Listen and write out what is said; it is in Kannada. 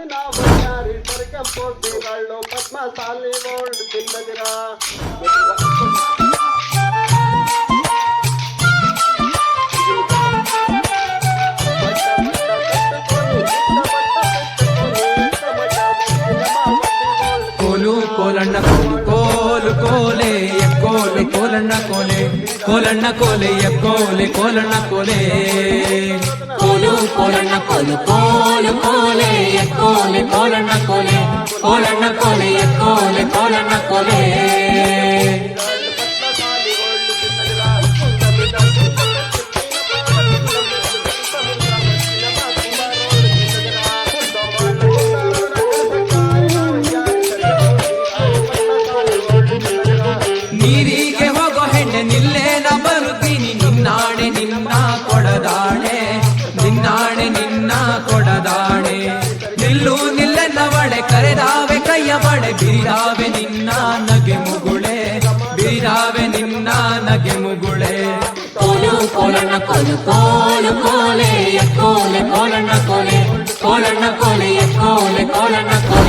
ನಾವು ಯಾರಿ ಸ್ವರ್ಗ ಪೋಟಿಗಳು ಪದ್ಮಸಾಲಿ ಓಲ್ಡ್ ತಿನ್ನದಿರ ಕೋಲು ಕೋಲಣ್ಣ ಕೋಲು ಕೋಲು ಕೋಲೆ ಕೋಲೆ ಕೋಲಣ್ಣ ಕೋಲೆ ಕೋಲಣ್ಣ ಕೋಲೆ ಕೋಲೆ ಕೋಲಣ್ಣ ಕೋಲೆ ಕೋಲು ಕೋಲಣ್ಣ ಕೋಲು ಕೋಲು ಕೋಲೆ ಕೋಲೆ ಕೋಲಣ್ಣ ಕೋಲೆ ಕೋಲಣ್ಣ ಕೋಲೆ ಕೋಲೆ ಕೋಲಣ್ಣ ಕೋಲೆ ನೀರಿಗೆ ಹೋಗೋ ಹೆಣ್ಣೆ ನಿಲ್ಲೇನ ಬರುತ್ತೀನಿ ನಿನ್ನಾಣೆ ನಿನ್ನ ಕೊಡದಾಣೆ ನಿನ್ನಾಣೆ ನಿನ್ನ ಕೊಡದಾಣೆ ನಿಲ್ಲು ನಿಲ್ಲೆನ್ನವಳೆ ಕರೆದಾವೆ ಕೈಯ ಬಳೆ ಬಿರಿದಾವೆ ನಿನ್ನ ನಗೆ ಮುಗುಳೆ ಬಿರಿದಾವೆ ನಿನ್ನ ನಗೆ ಮುಗುಳೆ ಕೋಲು ಕೋಲಣ್ಣ ಕೋಲು ಕೋಲು ಕೋಲೆ ಕೋಲೆ ಕೋಲಣ್ಣ ಕೋಲೆ ಕೋಲಣ್ಣ ಕೋಲೆ ಕೋಲೆ ಕೋಲಣ್ಣ ಕೋಲೆ